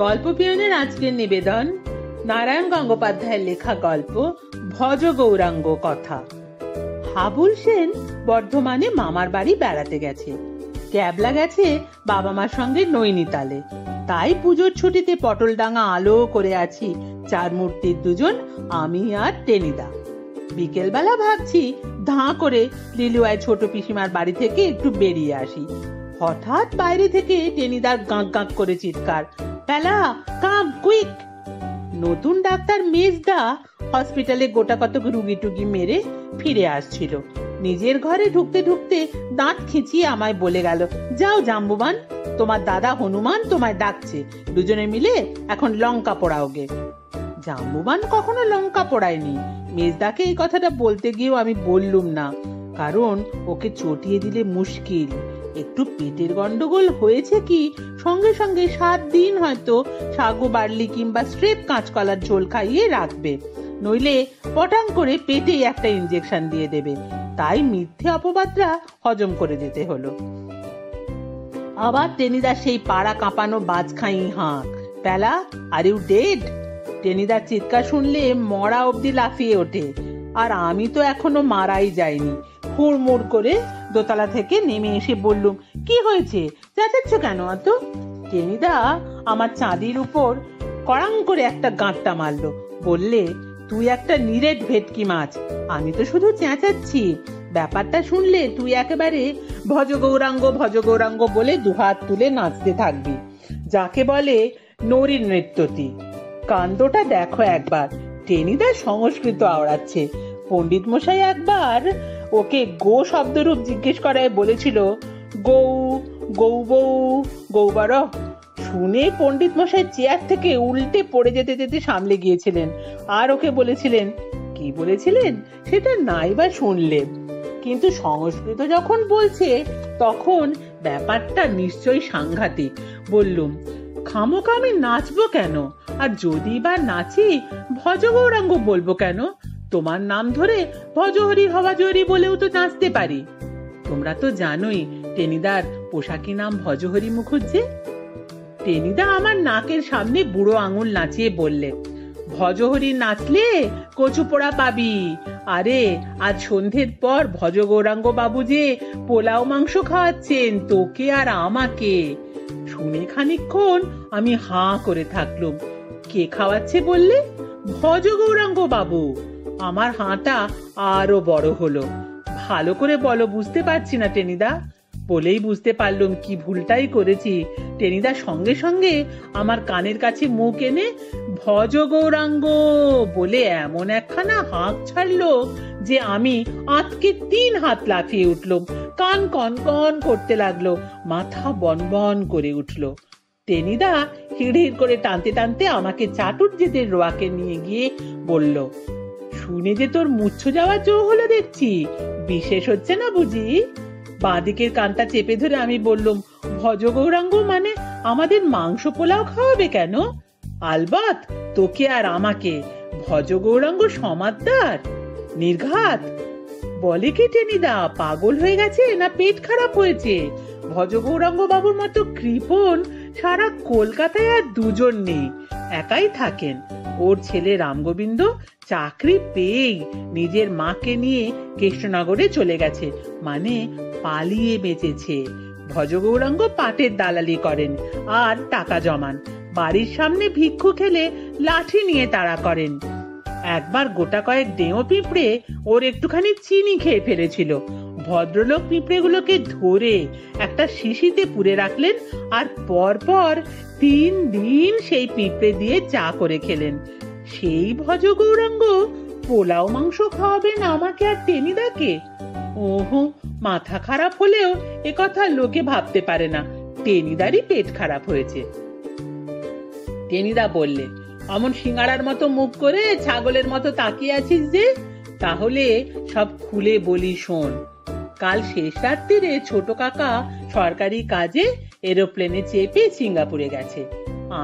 গল্প পিয়নের আজকের নিবেদন নারায়ণ গঙ্গোপাধ্যায়ের লেখা গল্প ভজ গৌরাঙ্গ কথা। হাবুল সেন বর্ধমানে মামার বাড়ি বেড়াতে গেছে। ক্যাবলা গেছে বাবা মার সঙ্গে নৈনিতালে। তাই পুজোর ছুটিতে পটলডাঙ্গা আলো করে আছি চার মূর্তির দুজন, আমি আর টেনিদা। বিকেলবেলা ভাবছি ধাঁ করে লিলুয়ায় ছোট পিসিমার বাড়ি থেকে একটু বেরিয়ে আসি। হঠাৎ বাইরে থেকে টেনিদার গাঁক গাঁক করে চিৎকার, পেলা কাম কুইক। নতুন ডাক্তার মেজদা হসপিটালে গোটা কতক রুগী টুগি মেরে ফিরে আসছিল। নিজের ঘরে ঢুকতে ঢুকতে দাঁত খিঁচিয়ে আমায় বলে গেল, যাও জাম্বুবান, তোমার দাদা হনুমান তোমায় ডাকছে, দুজনে মিলে এখন লঙ্কা পোড়াওগে। জাম্বুবান কখনো লঙ্কা পোড়ায়নি। মেজদাকে এই কথাটা বলতে গিয়েও আমি বললুম না, কারণ ওকে চটিয়ে দিলে মুশকিল। একটু পেটের গন্ডগোল হয়েছে কি সঙ্গে সঙ্গে 7 দিন হয়তো সাগু বার্লি কিংবা স্ট্রেপ কাঁচকলার ঝোল খাইয়ে রাখবে, নইলে পটাং করে পেটেই একটা ইনজেকশন দিয়ে দেবে। তাই মিথ্যে অপবাদটা হজম করে যেতে হলো। আবার টেনিদা সেই পাড়া কাঁপানো বাজখাই হাঁক, পেলা আর ইউ ডেড? টেনিদার চিৎকার শুনলে মরা অবধি লাফিয়ে ওঠে। আর আমি তো এখনো মারাই যাইনি। হুড়মুড় করে দোতলা থেকে নেমে এসে বললুম, কি হয়েছে, চেঁচাচ্ছ কেন অত? টেনিদা আমার চাঁদির উপর কড়াং করে একটা গাঁটটা মারলো, বললে, তুই একটা নিরেট ভেটকি মাছ, আমি তো শুধু চেঁচাচ্ছি। ব্যাপারটা শুনলে তুই একেবারে ভজ গৌরাঙ্গ বলে দুহাত তুলে নাচতে থাকবি, যাকে বলে নরী নৃত্যতি। কাণ্ডটা দেখো একবার। টেনিদা সংস্কৃত আওড়াচ্ছে। পণ্ডিত মশাই একবার ওকে গো শব্দরূপ জিজ্ঞেস করায় বলেছিল, গৌ গৌ বউ গৌবার। শুনে পণ্ডিত মশাই চেয়ার থেকে উল্টে পড়ে যেতে যেতে সামলে গিয়েছিলেন, আর ওকে বলেছিলেন, কি বলেছিলেন সেটা নাই বা শুনলে, কিন্তু সংস্কৃত যখন বলছে তখন ব্যাপারটা নিশ্চয়ই সাংঘাতিক। বললুম, খামোকা আমি নাচবো কেন? আর যদি বা নাচি ভজ গৌরাঙ্গ বলবো কেন? তোমার নাম ধরে ভজহরি হবাজহরি বলেও তো নাচতে পারি। তোমরা তো জানোই টেনিদার পোশাকি নাম ভজহরি মুখুজ্জে। টেনিদা আমার নাকের সামনে বুড়ো আঙুল নাচিয়ে বললে, ভজহরি নাচলে কচু পোড়া পাবি। আরে আজ সন্ধ্যের পর ভজ গৌরাঙ্গ বাবু যে পোলাও মাংস খাওয়াচ্ছেন তোকে আর আমাকে। শুনে খানিকক্ষণ আমি হাঁ করে থাকলুম। কে খাওয়াচ্ছে বললে? ভজ গৌরাঙ্গ বাবু। আমার হাঁটা আরো বড় হলো। ভালো করে বলো, বুঝতে পারছি না টেনিদা। বলেই বুঝতে পারলুম কি ভুলটাই করেছি। টেনিদা সঙ্গে সঙ্গে আমার কানের কাছে মুখ এনে ভজ গৌরাঙ্গ বলে এমন একখানা হাঁক ছাড়লো যে আমি আঁতকে 3 হাত লাফিয়ে উঠলুম। কান কন কন করতে লাগলো, মাথা বনবন করে উঠলো। টেনিদা হিড়হিড় করে টানতে টানতে আমাকে চাটুর্যেদের রোয়াকে নিয়ে গিয়ে বলল, শুনে যে তোর মুচ্ছ যাওয়ার জো হলো দেখছি, বিশেষ হচ্ছে না বুঝি? বাঁদিকের কানটা চেপে ধরে আমি বললুম, ভজ গৌরাঙ্গ মানে আমাদের মাংস পোলাও খাওয়াবে কেন? আলবাত তোকে আর আমাকে। ভজ গৌরাঙ্গ সমাদদার নির্ঘাত। বলে কি টেনিদা, পাগল হয়ে গেছে না পেট খারাপ হয়েছে? ভজ গৌরাঙ্গ বাবুর মতো কৃপণ সারা কলকাতায় আর দুজন নেই, একাই থাকেন। ওর ছেলে রামগোবিন্দ চাকরি পেয়েই নিজের মাকে নিয়ে কৃষ্ণনগরে চলে গেছে, মানে পালিয়ে বেঁচেছে। ভজ গৌরাঙ্গ পাটের দালালি করেন আর টাকা জমান। বাড়ির সামনে ভিক্ষু খেলে লাঠি নিয়ে তাড়া করেন। একবার গোটা কয়েক ডেঁয়ো পিঁপড়ে ওর একটুখানি চিনি খেয়ে ফেলেছিল। ভদ্রলোক পিঁপড়েগুলোকে ধরে একটা শিশিতে পুরে রাখলেন আর পরপর 3 দিন সেই পিঁপড়ে দিয়ে চা করে খেলেন। সেই ভজ গৌরাঙ্গ পোলাও মাংস খাওয়াবেন আমাকে আর টেনিদাকে? ওহো, মাথা খারাপ হলেও এ কথা লোকে ভাবতে পারে না। টেনিদারই পেট খারাপ হয়েছে। টেনিদা বললে, অমন সিঙ্গাড়ার মতো মুখ করে ছাগলের মতো তাকিয়ে আছিস যে? তাহলে সব খুলে বলি শোন। কাল শেষ রাত্রিরে ছোট কাকা সরকারি কাজে এরোপ্লেনে চেপে সিঙ্গাপুরে গেছে।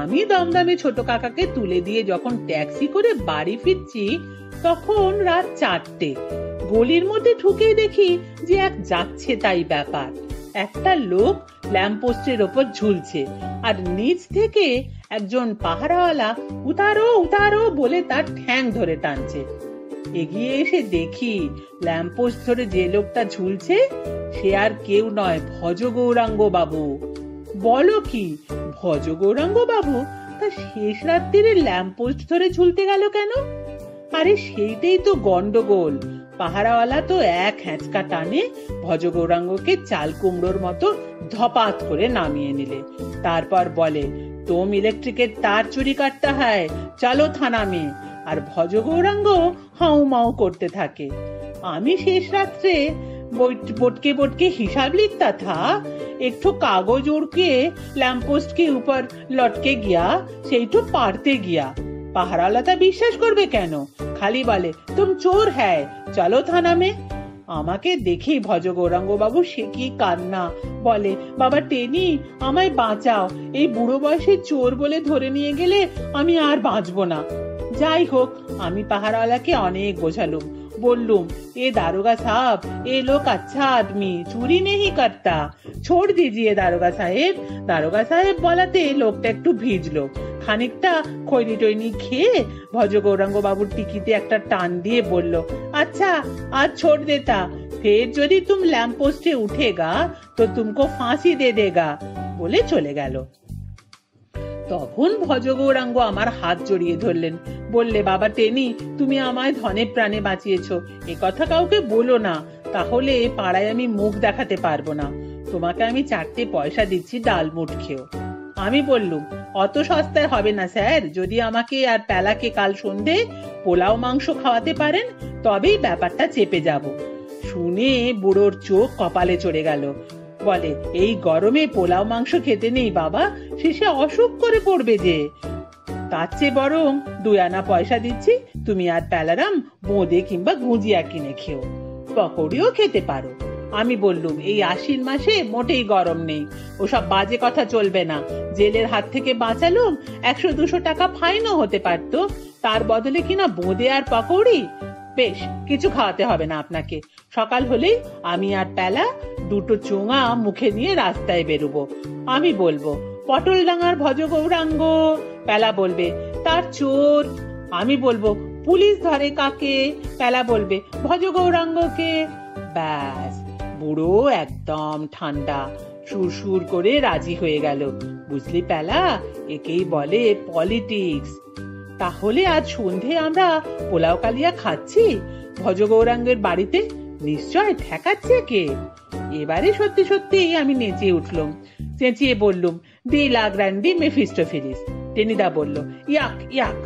আমি দমদমে ছোট কাকাকে তুলে দিয়ে যখন ট্যাক্সি করে বাড়ি ফিরছি তখন রাত 4টে। গলির মধ্যে ঢুকেই দেখি যে এক যাচ্ছে তাই ব্যাপার। একটা লোক ল্যাম্পপোস্টের ওপর ঝুলছে আর নিচ থেকে একজন পাহারাওয়ালা উতারো উতারো বলে তার ঠ্যাং ধরে টানছে। এগিয়ে এসে দেখি ল্যাম্পপোস্ট ধরে যে লোকটা ঝুলছে সে আর কেউ নয়, ভজ গৌরাঙ্গ বাবু। বলো কি, ভজ গৌরাঙ্গ বাবু তা শেষ রাত্রিরে ল্যাম্পপোস্ট ধরে ঝুলতে গেল কেন? আরে সেইটাই তো গন্ডগোল। পাহারাওয়ালা তো এক হ্যাঁচকা টানে ভজ গৌরাঙ্গকে চাল কুমড়োর মতো ধপাত করে নামিয়ে নিলে। তারপর বলে, তোম ইলেকট্রিকের তার চুরি কাটতে হয়, চলো থানা মে। আর ভজ গৌরাঙ্গ হাউ মাউ করতে থাকে। আমি শেষ রাত্রে বটকে बटके हिसाब लिखता था। एक ठो कागज उड़ के लैम्पपोस्ट के ऊपर लटके गया, सेइठो पारते गया। पहारावाला বিশ্বাস করবে কেন? খালি বলে, तुम चोर है, चलो थाना में। আমাকে দেখেই ভজ গৌরাঙ্গ বাবু সে কি কান্না, বলে, বাবা টেনি আমায় বাঁচাও, এই বুড়ো বয়সে চোর বলে ধরে নিয়ে গেলে আমি আর বাঁচবো না। যাই হোক, আমি পাহারাওয়ালাকে অনেক বোঝালুম, बोलूं, ये दारोगा साहब, ये लोग अच्छा आदमी, चोरी नहीं करता, छोड़ दीजिए दारोगा साहेब। दारोगा साहेब বলাতে লোকটা একটু ভিজলো। খানিকটা খৈনি টৈনি খেয়ে ভজ গৌরাঙ্গ বাবুর টিকিতে একটা টান দিয়ে বলল, अच्छा आज छोड़ देता, फिर যদি तुम लैम्प पोस्टे उठेगा तो तुमको फांसी दे देगा বলে চলে গেল। তখন ভজ গৌরাঙ্গ আমার হাত জড়িয়ে ধরলেন, বললে, বাবা টেনি তুমি আমায় ধনে প্রাণে বাঁচিয়েছো, এ কথা কাউকে বলো না, তাহলে পাড়ায় আমি মুখ দেখাতে পারবো না। তোমাকে আমি 4টে পয়সা দিচ্ছি, ডাল মুঠ খেও। আমি বললুম, অত সস্তায় হবে না স্যার, যদি আমাকে আর পেলাকে কাল সন্ধে পোলাও মাংস খাওয়াতে পারেন তবেই ব্যাপারটা চেপে যাব। শুনে বুড়োর চোখ কপালে চড়ে গেল। বলে, এই গরমে পোলাও মাংস খেতে নেই বাবা, শেষে অসুখ করে পড়বে যে। তার চেয়ে বরং 2 আনা পয়সা দিচ্ছি, তুমি আর পেলারাম বোঁদে কিংবা গুজিয়া কিনে খেও, পকোড়িও খেতে পারো। আমি বললুম, এই আশ্বিন মাসে মোটেই গরম নেই, ওসব বাজে কথা চলবে না। জেলের হাত থেকে বাঁচালুম, 100-200 টাকা ফাইনও হতে পারতো, তার বদলে কিনা বোঁদে আর পকোড়ি। বেশ, কিছু খাওয়াতে হবে না আপনাকে। সকাল হলেই আমি আর পেলা 2টো চোঙা মুখে নিয়ে রাস্তায় বেরোবো। আমি বলবো, পটল ডাঙার ভজ গৌরাঙ্গ। পেলা বলবে, তার চোর। আমি বলবো, পুলিশ ধরে কাকে? পেলা বলবে, ভজ গৌরাঙ্গকে। ব্যাস, বুড়ো একদম ঠান্ডা, সুরসুর করে রাজি হয়ে গেল। বুঝলি পেলা, একেই বলে পলিটিক্স। তাহলে আজ সন্ধে আমরা পোলাও কালিয়া খাচ্ছি ভজ গৌরাঙ্গের বাড়িতে, নিশ্চয় ঠেকাচ্ছে কে? এবারে সত্যি সত্যি আমি নেচে উঠলাম, চেঁচিয়ে বললুম, দি লা গ্র্যান্ডি মেফিস্টোফেলিস। টেনিদা বলল, ইয়াক ইয়াক।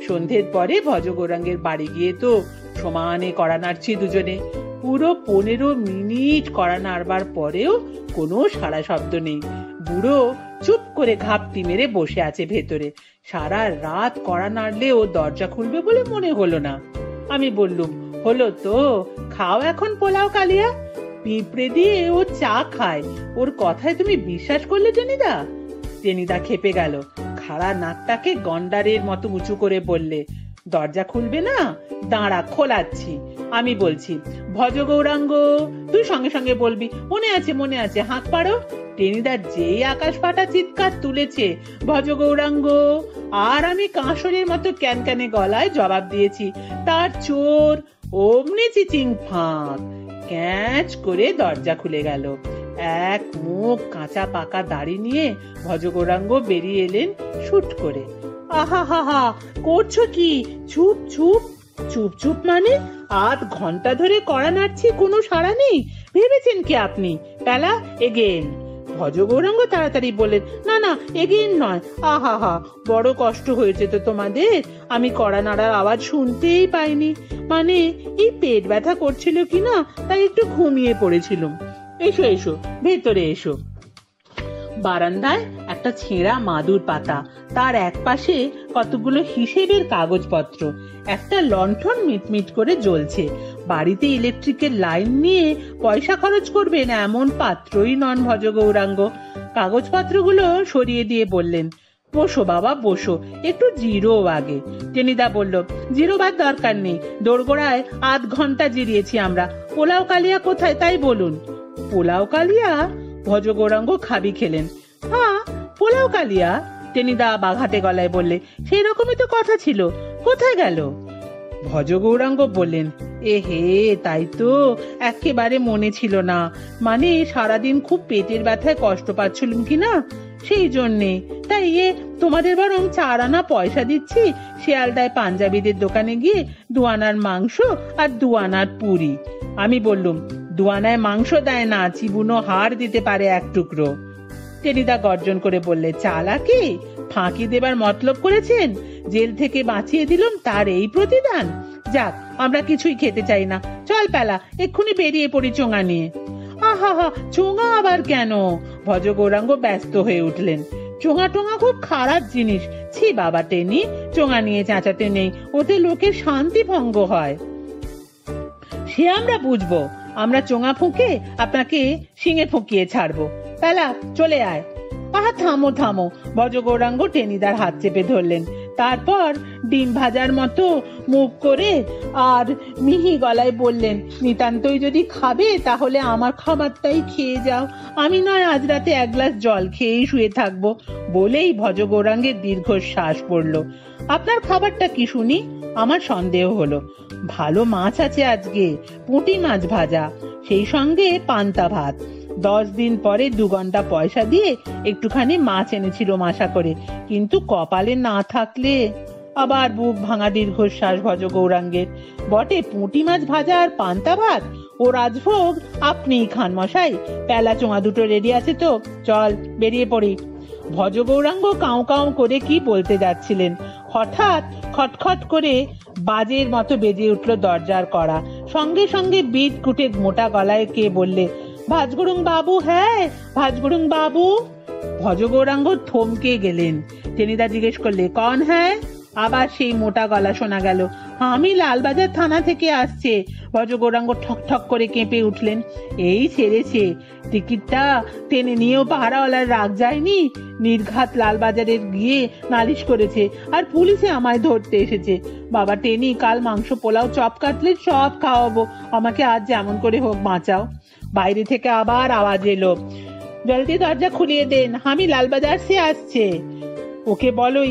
সন্ধ্যের পরে ভজ গৌরাঙ্গের বাড়ি গিয়ে তো সমানে কড়া নাড়ছি দুজনে। পুরো 15 মিনিট কড়া নাড়বার পরেও কোনো সাড়া শব্দ নেই। বুড়ো চুপ করে ঘাপটি মেরে বসে আছে ভেতরে। সারা রাত কড়া নাড়লেও দরজা খুলবে বলে মনে হলো না। আমি বললুম, হলো তো, খাও এখন পোলাও কালিয়া। পিঁপড়ে দিয়ে ও চা খায়, ওর কথায় তুমি বিশ্বাস করলে টেনিদা? টেনিদা খেপে গেল, খাড়া নাকটাকে গন্ডারের মতো উঁচু করে বললে, দরজা খুলবে না? দাঁড়া, খোলাচ্ছি। আমি বলছি, ভজ গৌরাঙ্গ। তুই সঙ্গে সঙ্গে বলবি, মনে আছে মনে আছে, হাঁক পাড়ো। টেনিদার যেই আকাশ ফাটা চিৎকার তুলেছে, ভজ গৌরাঙ্গ, আর আমি কাঁসরের মতো ক্যানক্যানে গলায় জবাব দিয়েছি, তার চোর। অমনি চিচিং ফাঁক, ক্যাঁচ করে দরজা খুলে গেল। এক মুখ কাঁচা পাকা দাড়ি নিয়ে ভজ গৌরাঙ্গ বেরিয়ে এলেন শুট করে। আহা হা হা, করছো কি? চুপ চুপ। চুপ চুপ মানে? আধ ঘন্টা ধরে কড়া নাড়ছি, কোনো সাড়া নেই। ভেবেছেন কি আপনি? পেলা, এগেন। ভজ গৌরাঙ্গ তাড়াতাড়ি বললেন, না না, এগেন নয়। আহা হা, বড় কষ্ট হয়েছে তো তোমাদের, আমি কড়া নাড়ার আওয়াজ শুনতেই পাইনি। মানে এই পেট ব্যথা করছিল কিনা, তাই একটু ঘুমিয়ে পড়েছিলাম। এসো এসো, ভেতরে এসো। বারান্দায় একটা ছেঁড়া মাদুর পাতা, তার এক পাশে কতগুলো হিসেবের কাগজপত্র, একটা লণ্ঠন মিটমিট করে জ্বলছে। বাড়িতে ইলেকট্রিকের লাইন নিয়ে পয়সা খরচ করবেন এমন পাত্রই নন ভজ গৌরাঙ্গ। কাগজপত্রগুলো সরিয়ে দিয়ে বললেন, বসো বাবা বসো, একটু জিরো আগে। টেনিদা বলল, জিরোবার দরকার নেই, দোরগোড়ায় আধ ঘন্টা জিরিয়েছি আমরা। পোলাও কালিয়া কোথায় তাই বলুন। পোলাও কালিয়া? ভজ গৌরাঙ্গ খাবি খেলেন। হ্যাঁ, পোলাও কালিয়া, টেনিদা বাঘাতে গলায় বললে। সেই রকমই তো কথা ছিল, কোথায় গেল? ভজ গৌরাঙ্গ বললেন, এ হে, তাই তো একেবারে মনে ছিল না। মানে সারাদিন খুব পেটের ব্যথায় কষ্ট পাচ্ছিলাম কিনা, সেই জন্যে। তাই তোমাদের বরং 4 আনা পয়সা দিচ্ছি, শিয়ালদায় পাঞ্জাবিদের দোকানে গিয়ে 2 আনার মাংস আর 2 আনার পুরি। আমি বললুম, 2 আনায় মাংস দেয় না, চিবুনো হাড় দিতে পারে 1 টুকরো। টেনিদা গর্জন করে বললে, চালাকি, ফাঁকি দেবার মতলব করেছেন? জেল থেকে বাঁচিয়ে দিলাম, তার এই প্রতিদান? যাক, আমরা কিছুই খেতে চাই না, চল পেলা, এক্ষুনি বেরিয়ে পড়ি চোঙা নিয়ে। আহা হা, চোঙা আবার কেন? ভজ গৌরাঙ্গ ব্যস্ত হয়ে উঠলেন। চোঙা টোঙা খুব খারাপ জিনিস, ছি বাবা টেনি, চোঙা নিয়ে চেঁচাতে নেই, ওতে লোকের শান্তি ভঙ্গ হয়। সে আমরা বুঝবো, আমরা চোঙা ফুঁকে আপনাকে শিঙে ফুঁকিয়ে ছাড়বো। পেলা, চলে আয়। আহা, থামো থামো, ভজ গৌরাঙ্গ টেনিদার হাত চেপে ধরলেন। তারপর ডিম ভাজার মতো মুখ করে আর মিহি গলায় বললেন, নিতান্তই যদি খাবে তাহলে আমার খাবারটাই খেয়ে যাও, আমি নয় আজ রাতে 1 গ্লাস জল খেয়েই শুয়ে থাকবো। বলেই ভজ গৌরাঙ্গের দীর্ঘশ্বাস পড়ল। আপনার খাবারটা কি শুনি? আমার সন্দেহ হলো। ভালো মাছ আছে আজকে, পুঁটি মাছ ভাজা, সেই সঙ্গে পান্তা ভাত। 10 দিন পরে 2 ঘন্টা পয়সা দিয়ে একটুখানি মাছ এনেছিল মাসা করে, কিন্তু কপালে না থাকলে। আবার বুক ভাঙা দীর্ঘশ্বাস ভজ গৌরাঙ্গের। বটে, পুঁটি মাছ ভাজা আর পান্তা ভাত ও রাজভোগ আপনিই খান মশাই। পেলা চোঙা দুটো রেডি আছে তো, চল বেরিয়ে পড়ি। ভজ গৌরাঙ্গ কাউ কাউ করে কি বলতে যাচ্ছিলেন, হঠাৎ খটখট করে বাজের মতো বেজে উঠল দরজার কড়া। সঙ্গে সঙ্গে বিট কুটে মোটা গলায় কে বললে, ভাজগুড়ুং বাবু, হ্যাঁ ভাজগুড়ুং বাবু। ভজ গৌরাঙ্গ থমকে গেলেন। টেনিদা জিজ্ঞেস করলে, কন হ্যাঁ? আবার সেই মোটা গলা শোনা গেল, আমি লালবাজার থানা থেকে আসছে। ভজ গৌরাঙ্গ ঠক ঠক করে কেঁপে উঠলেন। এই ছেড়েছে, টিকিটটা টেনে নিয়েও পাহারাওয়ালার রাগ যায়নি। নির্ঘাত লালবাজারে গিয়ে নালিশ করেছে, আর পুলিশে আমায় ধরতে এসেছে। বাবা টেনি, কাল মাংস, পোলাও, চপ কাটলেট সব খাওয়াবো, আমাকে আজ যেমন করে হোক বাঁচাও। বাইরে থেকে আবার আওয়াজ এলো, জলদি দরজা খুলিয়ে দেন, আমি লালবাজার সে আসছে। ওকে বলো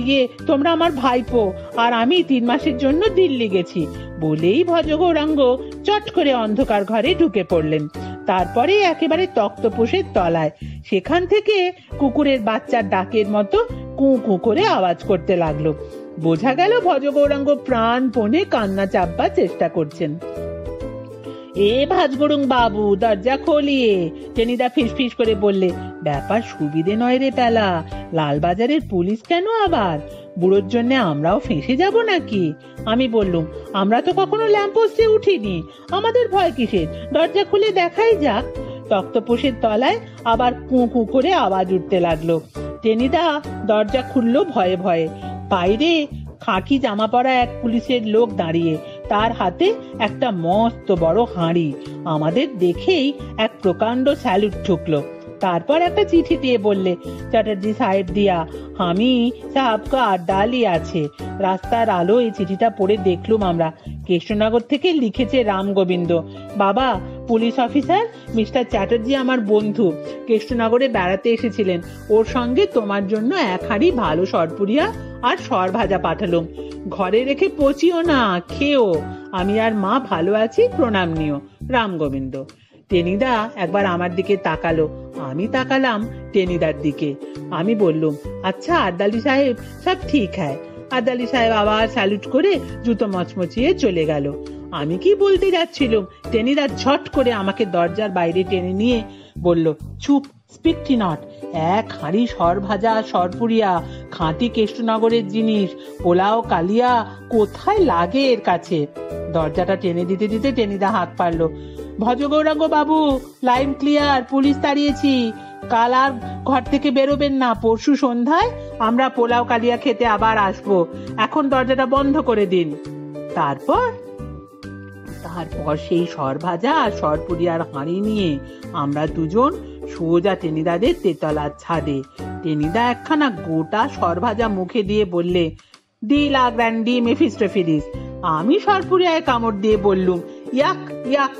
তোমরা আমার ভাইপো, আর আমি 3 মাসের জন্য দিল্লি গেছি। বলেই ভজ গৌরাঙ্গ চট করে অন্ধকার ঘরে ঢুকে পড়লেন। তারপরে একেবারে তক্তপোষের তলায়, সেখান থেকে কুকুরের বাচ্চার ডাকের মতো কু কু করে আওয়াজ করতে লাগলো। বোঝা গেল ভজ গৌরাঙ্গ প্রাণপণে কান্না চাপবার চেষ্টা করছেন। এ ভাজগুড়ুং বাবু, দরজা খোলিয়ে, টেনিদা ফিস করে বললে। ব্যাপার সুবিধে নয় রে পেলা, লালবাজারের পুলিশ কেন আবার? বুড়োর জন্য আমরাও ফেঁসে যাব নাকি? আমি বললুম, আমরা তো কখনো ল্যাম্পপোস্টে উঠিনি, আমাদের ভয় কিসের? দরজা খুলে দেখাই যাক। তক্তপোষের তলায় আবার কু কু করে আওয়াজ উঠতে লাগলো। টেনিদা দরজা খুললো ভয়ে ভয়ে। বাইরে খাকি জামা পরা এক পুলিশের লোক দাঁড়িয়ে, তার হাতে একটা মস্ত বড় হাঁড়ি। আমাদের দেখেই এক প্রকাণ্ড স্যালুট ঠুকলো। তারপর একটা চিঠি দিয়ে বললে, চ্যাটার্জি সাহেব দিয়া, আমি সাহেবকা আড্ডালি আছে। রাস্তার আলো এই চিঠিটা পড়ে দেখলুম আমরা। কৃষ্ণনগর থেকে লিখেছে রাম গোবিন্দ। বাবা, পুলিশ অফিসার মিস্টার চ্যাটার্জি আমার বন্ধু, কৃষ্ণনগরে বেড়াতে এসেছিলেন। ওর সঙ্গে তোমার জন্য 1 হাঁড়ি ভালো সরপুরিয়া আর সর ভাজা পাঠালুম। ঘরে রেখে পচিও না, খেও। আমি আর মা ভালো আছি, প্রণাম নিও। রাম গোবিন্দ। টেনিদা একবার আমার দিকে তাকালো, আমি তাকালাম টেনিদার দিকে। আমি বললুম, আচ্ছা আড্ডালি সাহেব, সব ঠিক হ্যায়। আড্ডালি সাহেব আবার স্যালুট করে জুতো মচমচিয়ে চলে গেল। আমি কি বলতে যাচ্ছিলাম, টেনিদা ঝট করে আমাকে দরজার বাইরে টেনে নিয়ে বলল, চুপ, স্পিক নট। 1 হাঁড়ি সর ভাজা সরপুরিয়া, খাঁটি কৃষ্ণনগরের জিনিস, পোলাও কালিয়া কোথায় লাগে এর কাছে? দরজাটা টেনে দিতে দিতে টেনিদা হাত পারলো। ভজ গৌরাঙ্গ বাবু, লাইন ক্লিয়ার, পুলিশ তাড়িয়েছি। কাল আর ঘর থেকে বেরোবেন না। পরশু সন্ধ্যায় আমরা পোলাও কালিয়া খেতে আবার আসবো। এখন দরজাটা বন্ধ করে দিন। তারপর সেই সর ভাজা আর সরপুরিয়ার হাঁড়ি নিয়ে আমরা দুজন সোজা টেনিদাদের তেতলার ছাদে। টেনিদা একখানা গোটা সর ভাজা মুখে দিয়ে বললে, ডি লা গ্র্যান্ডি মেফিস্টোফেলিস। আমি সরপুরিয়ায় কামড় দিয়ে বললুম, ইয়াক ইয়াক।